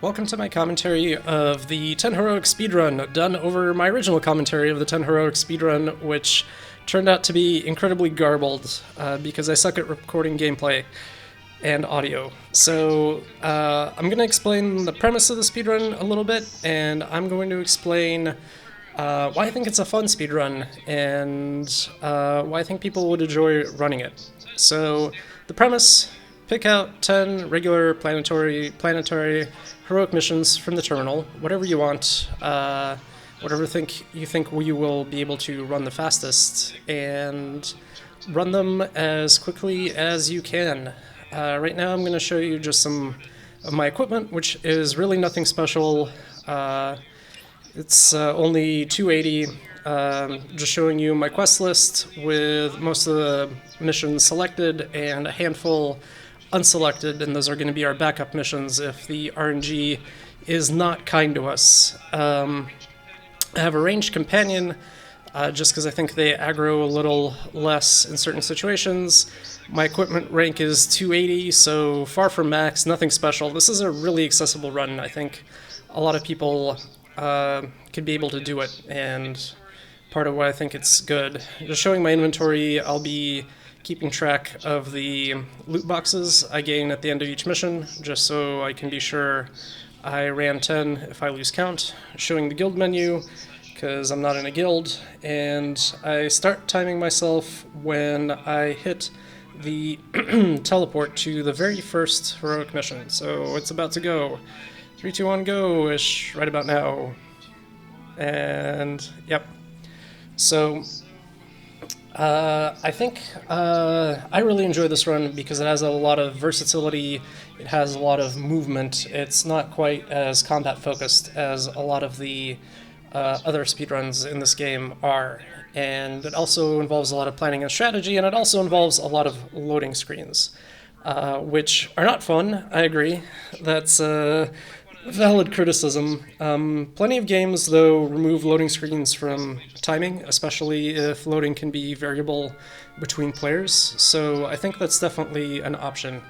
Welcome to my commentary of the 10 Heroic Speedrun, done over my original commentary of the 10 Heroic Speedrun, which turned out to be incredibly garbled because I suck at recording gameplay and audio. So I'm going to explain the premise of the speedrun a little bit, and I'm going to explain why I think it's a fun speedrun and why I think people would enjoy running it. So the premise: pick out 10 regular planetary heroic missions from the terminal, whatever you want, whatever you think you will be able to run the fastest, and run them as quickly as you can. Right now I'm going to show you just some of my equipment, which is really nothing special. It's only 280, just showing you my quest list with most of the missions selected and a handful unselected, and those are going to be our backup missions if the RNG is not kind to us. I have a ranged companion just because I think they aggro a little less in certain situations. My equipment rank is 280, so far from max, nothing special. This is a really accessible run. I think a lot of people could be able to do it, and part of why I think it's good. Just showing my inventory, I'll be keeping track of the loot boxes I gain at the end of each mission, just so I can be sure I ran 10 if I lose count. Showing the guild menu, because I'm not in a guild, and I start timing myself when I hit the teleport to the very first heroic mission. So it's about to go. 3, 2, 1, go-ish, right about now. And, yep. So I think I really enjoy this run because it has a lot of versatility, it has a lot of movement. It's not quite as combat focused as a lot of the other speedruns in this game are. And it also involves a lot of planning and strategy, and it also involves a lot of loading screens, which are not fun, I agree. That's valid criticism. Plenty of games, though, remove loading screens from timing, especially if loading can be variable between players. So I think that's definitely an option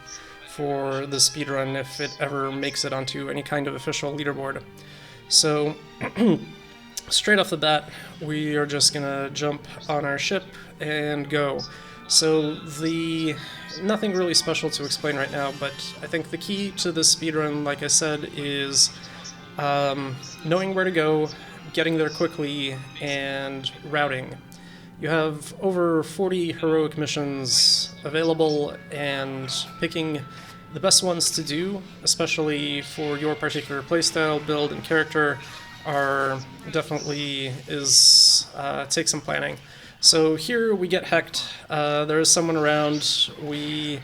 for the speedrun if it ever makes it onto any kind of official leaderboard. So straight off the bat, we are just gonna jump on our ship and go. So nothing really special to explain right now, but I think the key to this speedrun, like I said, is knowing where to go, getting there quickly, and routing. You have over 40 heroic missions available, and picking the best ones to do, especially for your particular playstyle, build, and character, takes some planning. So here we get hecked. There is someone around. We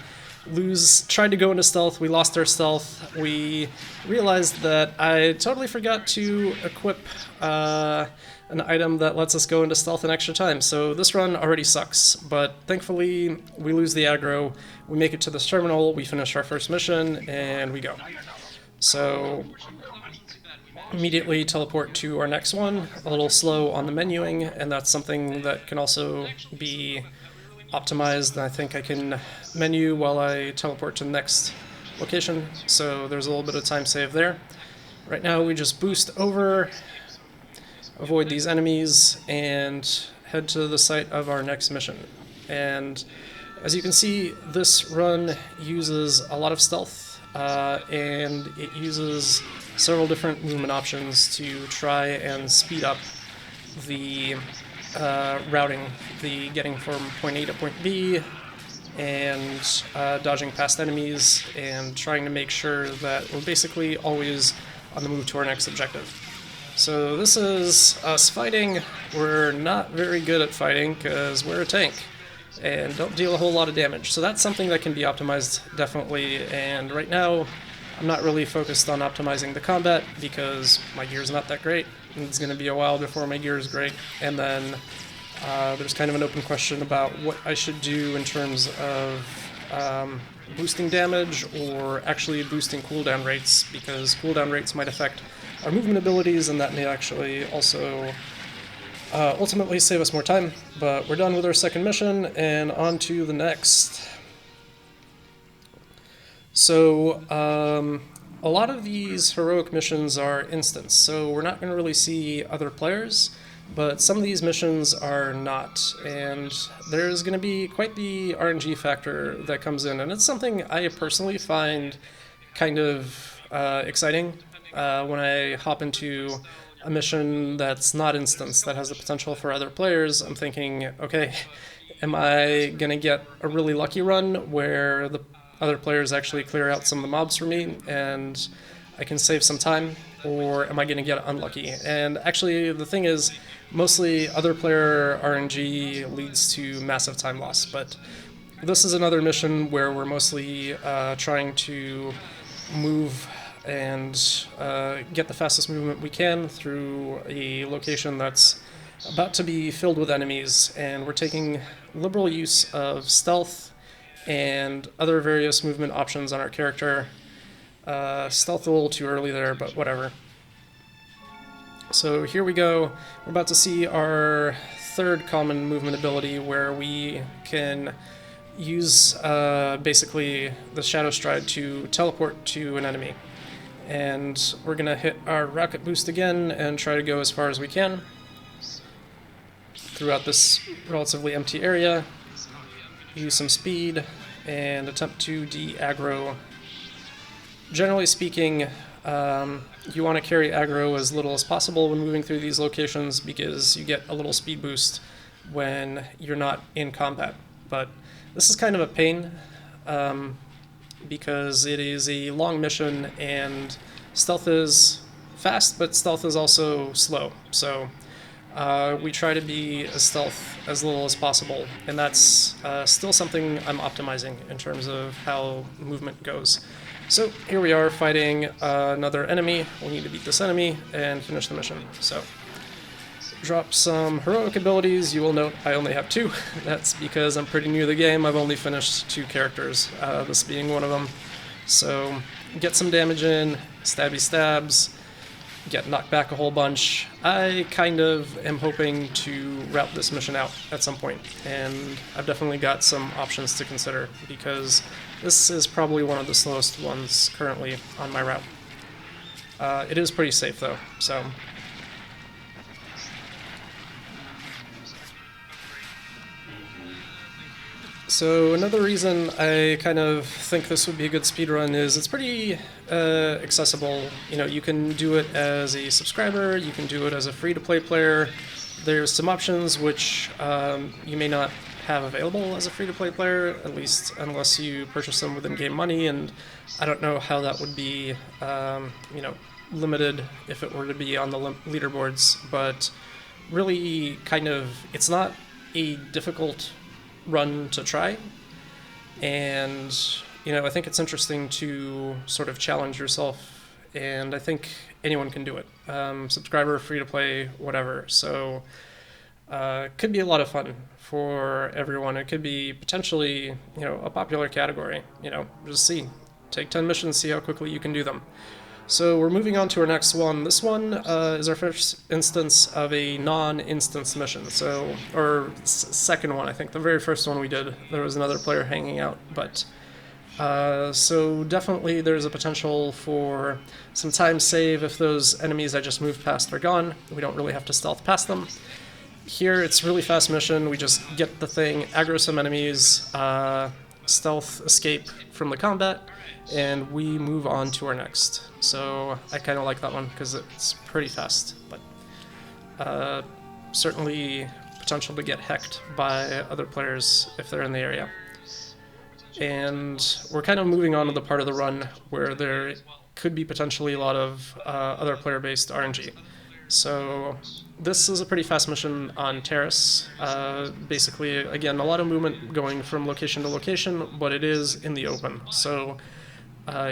tried to go into stealth. We lost our stealth. We realized that I totally forgot to equip an item that lets us go into stealth an extra time. So this run already sucks, but thankfully we lose the aggro. We make it to this terminal. We finish our first mission, and we go. So immediately teleport to our next one. A little slow on the menuing, and that's something that can also be optimized. I think I can menu while I teleport to the next location, so there's a little bit of time save there. Right now we just boost over, avoid these enemies, and head to the site of our next mission. And as you can see, this run uses a lot of stealth, and it uses several different movement options to try and speed up the routing, the getting from point A to point B, and dodging past enemies, and trying to make sure that we're basically always on the move to our next objective. So this is us fighting. We're not very good at fighting because we're a tank and don't deal a whole lot of damage. So that's something that can be optimized, definitely, and right now I'm not really focused on optimizing the combat because my gear's not that great. It's going to be a while before my gear is great. And then there's kind of an open question about what I should do in terms of boosting damage or actually boosting cooldown rates, because cooldown rates might affect our movement abilities, and that may actually also ultimately save us more time. But we're done with our second mission, and on to the next. So a lot of these heroic missions are instants, so we're not going to really see other players, but some of these missions are not, and there's going to be quite the RNG factor that comes in, and it's something I personally find kind of exciting when I hop into a mission that's not instance, that has the potential for other players. I'm thinking, okay, am I going to get a really lucky run where the other players actually clear out some of the mobs for me and I can save some time, or am I going to get unlucky? And actually, the thing is, mostly other player RNG leads to massive time loss, but this is another mission where we're mostly trying to move and get the fastest movement we can through a location that's about to be filled with enemies, and we're taking liberal use of stealth and other various movement options on our character. Stealth a little too early there, but whatever. So here we go. We're about to see our third common movement ability, where we can use basically the Shadow Stride to teleport to an enemy. And we're going to hit our rocket boost again and try to go as far as we can throughout this relatively empty area. Use some speed and attempt to de-aggro. Generally speaking, you want to carry aggro as little as possible when moving through these locations because you get a little speed boost when you're not in combat. But this is kind of a pain because it is a long mission and stealth is fast, but stealth is also slow. So we try to be as stealth as little as possible, and that's still something I'm optimizing in terms of how movement goes. So here we are fighting another enemy. We need to beat this enemy and finish the mission. So drop some heroic abilities. You will note I only have 2. That's because I'm pretty new to the game. I've only finished 2 characters, this being one of them. So get some damage in, stabby stabs, get knocked back a whole bunch. I kind of am hoping to route this mission out at some point, and I've definitely got some options to consider because this is probably one of the slowest ones currently on my route. It is pretty safe though, so. So another reason I kind of think this would be a good speedrun is it's pretty accessible. You know, you can do it as a subscriber, you can do it as a free-to-play player. There's some options which you may not have available as a free-to-play player, at least unless you purchase them with in-game money, and I don't know how that would be, you know, limited if it were to be on the leaderboards, but really kind of, it's not a difficult run to try, and you know, I think it's interesting to sort of challenge yourself, and I think anyone can do it, subscriber, free to play, whatever. So could be a lot of fun for everyone. It could be potentially, you know, a popular category. You know, just take 10 missions, see how quickly you can do them. So we're moving on to our next one. This one is our first instance of a non-instance mission. So, or second one, I think. The very first one we did, there was another player hanging out. But so definitely there's a potential for some time save if those enemies I just moved past are gone. We don't really have to stealth past them. Here it's really fast mission. We just get the thing, aggro some enemies, stealth escape from the combat, and we move on to our next. So I kind of like that one because it's pretty fast, but certainly potential to get hecked by other players if they're in the area. And we're kind of moving on to the part of the run where there could be potentially a lot of other player-based RNG. So this is a pretty fast mission on Terrace. Basically, again, a lot of movement going from location to location, but it is in the open. So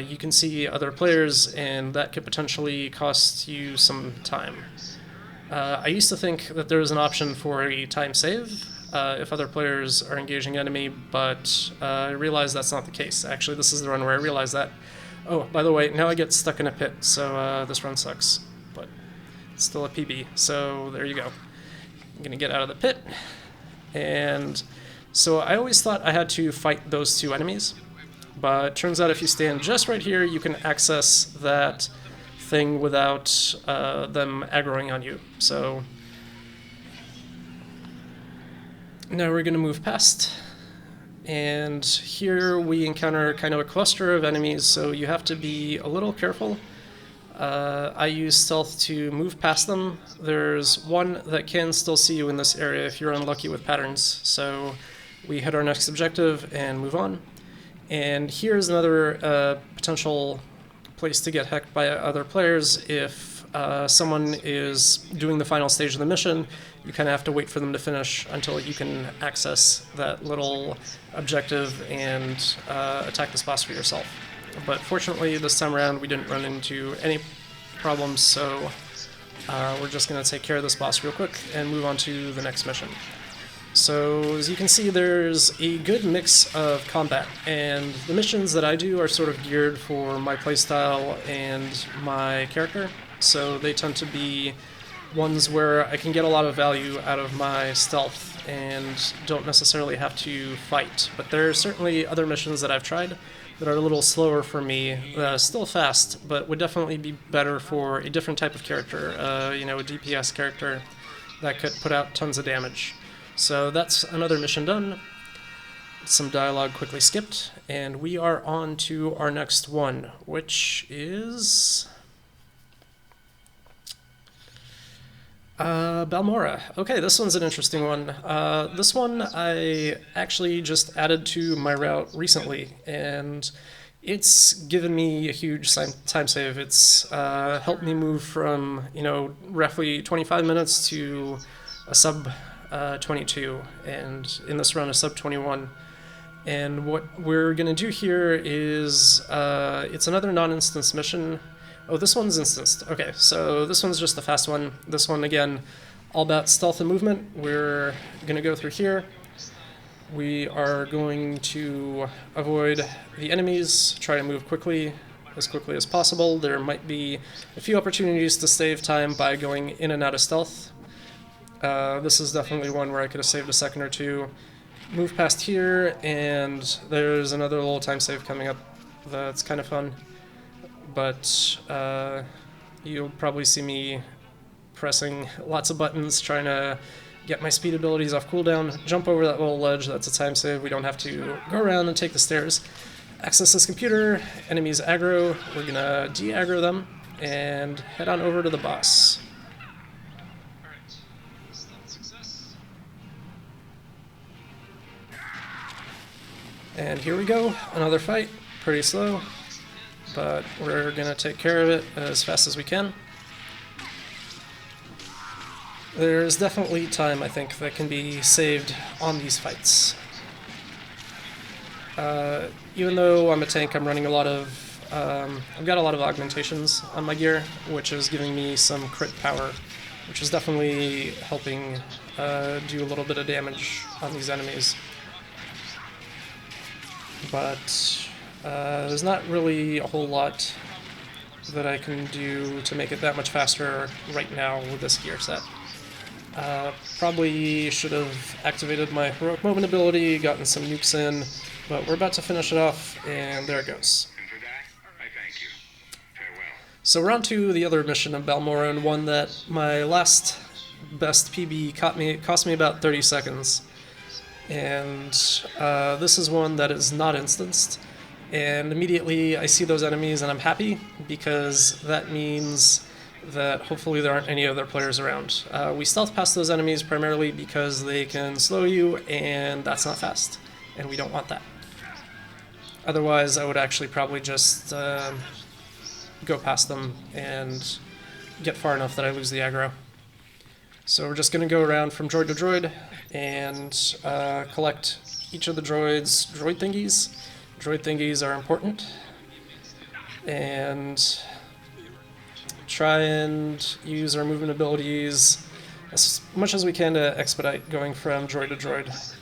you can see other players, and that could potentially cost you some time. I used to think that there was an option for a time save if other players are engaging enemy, but I realized that's not the case. Actually, this is the run where I realized that. Oh, by the way, now I get stuck in a pit, so this run sucks, but it's still a PB, so there you go. I'm gonna get out of the pit, and so I always thought I had to fight those 2 enemies, But turns out if you stand just right here, you can access that thing without them aggroing on you. So now we're going to move past. And here we encounter kind of a cluster of enemies, so you have to be a little careful. I use stealth to move past them. There's one that can still see you in this area if you're unlucky with patterns. So we hit our next objective and move on. And here's another potential place to get hecked by other players. If someone is doing the final stage of the mission, you kind of have to wait for them to finish until you can access that little objective and attack this boss for yourself. But fortunately, this time around, we didn't run into any problems, so we're just going to take care of this boss real quick and move on to the next mission. So, as you can see, there's a good mix of combat, and the missions that I do are sort of geared for my playstyle and my character, so they tend to be ones where I can get a lot of value out of my stealth and don't necessarily have to fight. But there are certainly other missions that I've tried that are a little slower for me, still fast, but would definitely be better for a different type of character, you know, a DPS character that could put out tons of damage. So that's another mission done. Some dialogue quickly skipped, and we are on to our next one, which is Balmora. Okay, this one's an interesting one. This one I actually just added to my route recently, and it's given me a huge time save. It's helped me move from, you know, roughly 25 minutes to a sub 22, and in this run a sub 21. And what we're going to do here is, it's another non-instance mission. Oh, this one's instanced. Okay, so this one's just the fast one. This one, again, all about stealth and movement. We're going to go through here. We are going to avoid the enemies, try to move quickly as possible. There might be a few opportunities to save time by going in and out of stealth. This is definitely one where I could have saved a second or two. Move past here, and there's another little time save coming up that's kind of fun. But you'll probably see me pressing lots of buttons, trying to get my speed abilities off cooldown, jump over that little ledge. That's a time save. We don't have to go around and take the stairs. Access this computer, enemies aggro. We're going to de-aggro them and head on over to the boss. And here we go, another fight, pretty slow, but we're going to take care of it as fast as we can. There's definitely time, I think, that can be saved on these fights. Even though I'm a tank, I'm running a lot of, I've got a lot of augmentations on my gear, which is giving me some crit power, which is definitely helping do a little bit of damage on these enemies. But there's not really a whole lot that I can do to make it that much faster right now with this gear set. Probably should have activated my heroic moment ability, gotten some nukes in, but we're about to finish it off, and there it goes. So we're on to the other mission of Balmora, and one that my last best PB cost me about 30 seconds. And this is one that is not instanced, and immediately I see those enemies and I'm happy, because that means that hopefully there aren't any other players around. We stealth past those enemies primarily because they can slow you, and that's not fast, and we don't want that. Otherwise I would actually probably just go past them and get far enough that I lose the aggro. So we're just going to go around from droid to droid and collect each of the droids' droid thingies. Droid thingies are important. And try and use our movement abilities as much as we can to expedite going from droid to droid.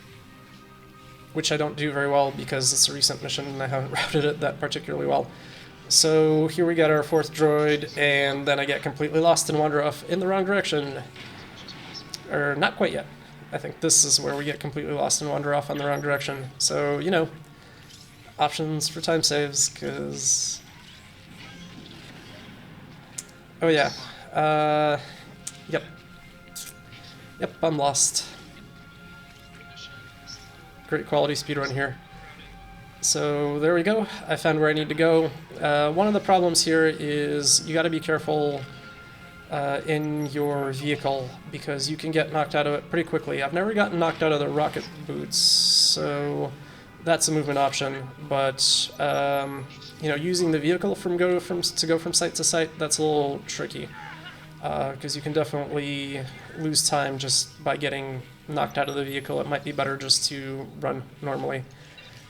Which I don't do very well because it's a recent mission and I haven't routed it that particularly well. So here we got our fourth droid, and then I get completely lost and wander off in the wrong direction. Or not quite yet. I think this is where we get completely lost and wander off on the wrong direction. So, you know, options for time saves, because... Oh yeah. Yep. Yep, I'm lost. Great quality speedrun here. So there we go. I found where I need to go. One of the problems here is you gotta be careful in your vehicle, because you can get knocked out of it pretty quickly. I've never gotten knocked out of the rocket boots, so that's a movement option. But you know, using the vehicle to go from site to site, that's a little tricky, because you can definitely lose time just by getting knocked out of the vehicle. It might be better just to run normally.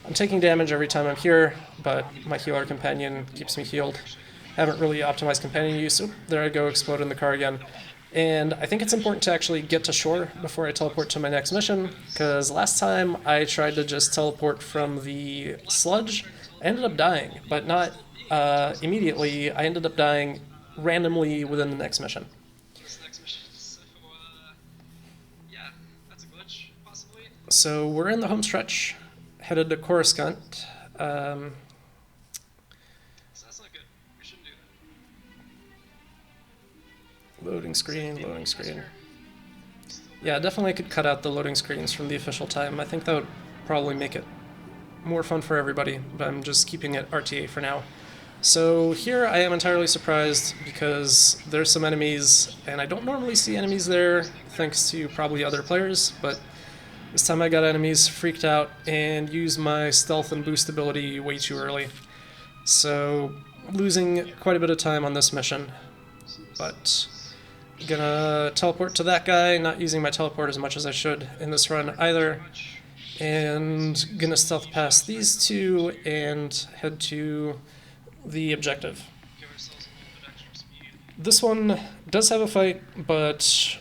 I'm taking damage every time I'm here, but my healer companion keeps me healed. Haven't really optimized companion use. Oop, there I go, explode in the car again. And I think it's important to actually get to shore before I teleport to my next mission, because last time I tried to just teleport from the sludge. I ended up dying, but not immediately. I ended up dying randomly within the next mission. So we're in the home stretch, headed to Coruscant. Loading screen, loading screen. Yeah, definitely could cut out the loading screens from the official time. I think that would probably make it more fun for everybody, but I'm just keeping it RTA for now. So here I am entirely surprised because there's some enemies, and I don't normally see enemies there, thanks to probably other players, but this time I got enemies, freaked out, and used my stealth and boost ability way too early. So losing quite a bit of time on this mission, but gonna teleport to that guy, not using my teleport as much as I should in this run either, and gonna stealth past these two and head to the objective. This one does have a fight, but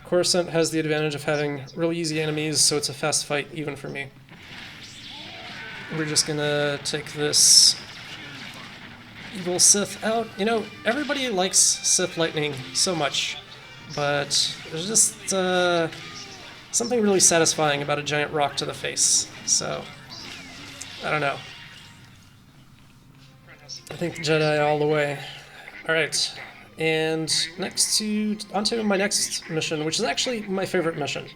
Coruscant has the advantage of having really easy enemies, so it's a fast fight even for me. We're just gonna take this evil Sith out. You know, everybody likes Sith lightning so much, but there's just something really satisfying about a giant rock to the face. So, I don't know. I think the Jedi all the way. Alright, and onto my next mission, which is actually my favorite mission.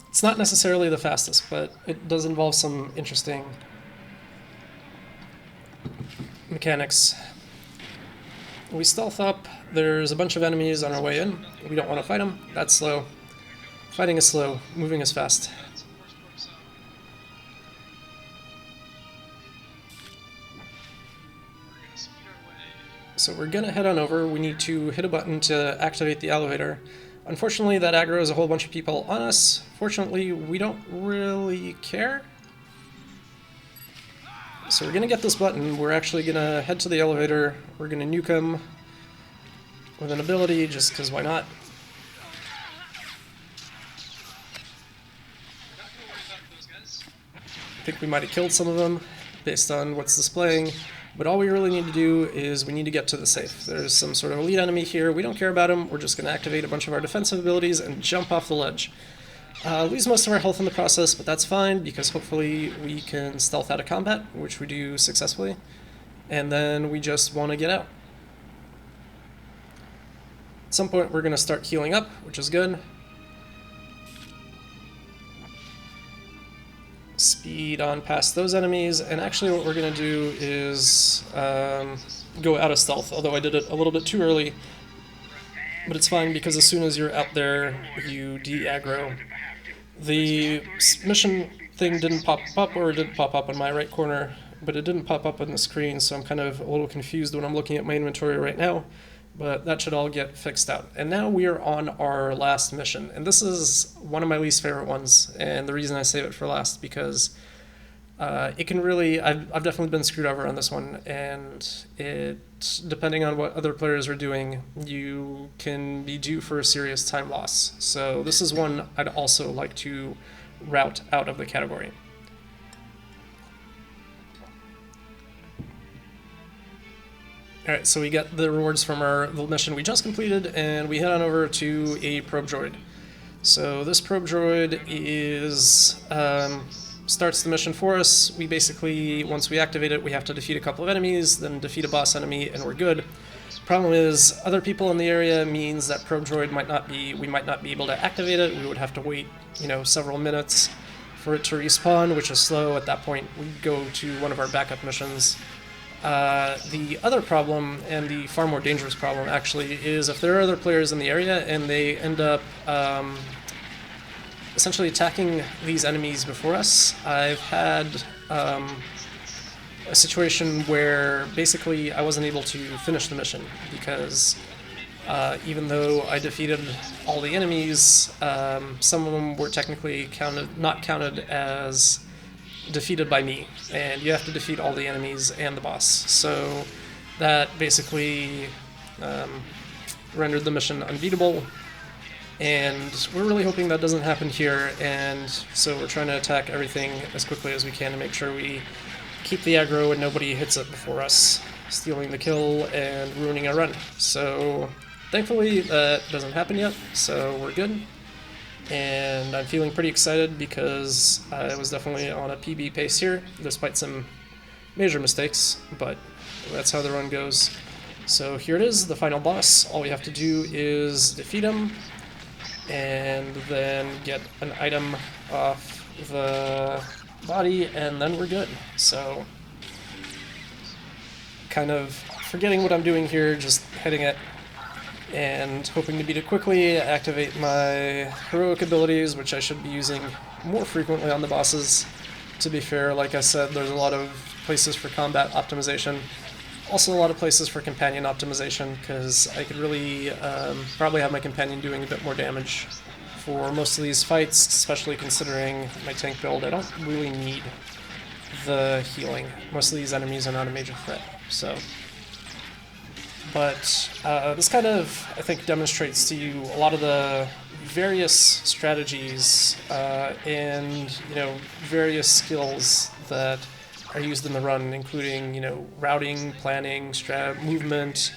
It's not necessarily the fastest, but it does involve some interesting mechanics. We stealth up, there's a bunch of enemies on our way in. We don't want to fight them, that's slow. Fighting is slow, moving is fast. So we're gonna head on over. We need to hit a button to activate the elevator. Unfortunately, that aggroes a whole bunch of people on us. Fortunately, we don't really care. So we're gonna get this button. We're actually gonna head to the elevator. We're gonna nuke him with an ability, just because why not? I think we might have killed some of them based on what's displaying. But all we really need to do is we need to get to the safe. There's some sort of elite enemy here. We don't care about him. We're just going to activate a bunch of our defensive abilities and jump off the ledge. Lose most of our health in the process, but that's fine because hopefully we can stealth out of combat, which we do successfully. And then we just want to get out. At some point we're going to start healing up, which is good. Speed on past those enemies, and actually what we're going to do is go out of stealth, although I did it a little bit too early, but it's fine because as soon as you're out there you de-aggro. The mission thing didn't pop up, or it did pop up in my right corner, but it didn't pop up on the screen, so I'm kind of a little confused when I'm looking at my inventory right now. But that should all get fixed out. And now we are on our last mission. And this is one of my least favorite ones. And the reason I save it for last, because it can really, I've definitely been screwed over on this one. And it, depending on what other players are doing, you can be due for a serious time loss. So this is one I'd also like to route out of the category. Alright, so we get the rewards from the mission we just completed, and we head on over to a probe droid. So this probe droid is starts the mission for us. We basically, once we activate it, we have to defeat a couple of enemies, then defeat a boss enemy, and we're good. Problem is, other people in the area means that probe droid we might not be able to activate it. We would have to wait, several minutes for it to respawn, which is slow. At that point, we go to one of our backup missions. The other problem, and the far more dangerous problem actually, is if there are other players in the area and they end up essentially attacking these enemies before us. I've had a situation where basically I wasn't able to finish the mission because even though I defeated all the enemies, some of them were technically not counted as defeated by me, and you have to defeat all the enemies and the boss. So that basically rendered the mission unbeatable, and we're really hoping that doesn't happen here, and so we're trying to attack everything as quickly as we can to make sure we keep the aggro and nobody hits it before us, stealing the kill and ruining our run. So thankfully that doesn't happen yet, so we're good. And I'm feeling pretty excited because I was definitely on a PB pace here, despite some major mistakes, but that's how the run goes. So here it is, the final boss. All we have to do is defeat him, and then get an item off the body, and then we're good. So, kind of forgetting what I'm doing here, just hitting it, and hoping to beat it quickly, activate my heroic abilities, which I should be using more frequently on the bosses. To be fair, like I said, there's a lot of places for combat optimization, also a lot of places for companion optimization, because I could really probably have my companion doing a bit more damage for most of these fights, especially considering my tank build. I don't really need the healing. Most of these enemies are not a major threat, so... But this kind of, I think, demonstrates to you a lot of the various strategies and, various skills that are used in the run, including, routing, planning, movement,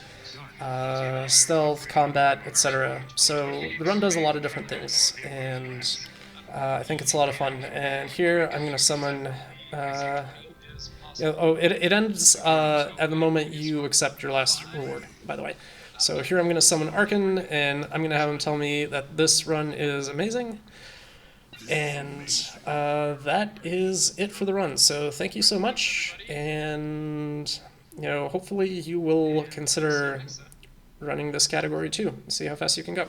stealth, combat, etc. So the run does a lot of different things, and I think it's a lot of fun. And here I'm going to summon... it ends at the moment you accept your last reward, by the way. So here I'm going to summon Arkan, and I'm going to have him tell me that this run is amazing. And that is it for the run. So thank you so much, and hopefully you will consider running this category too. See how fast you can go.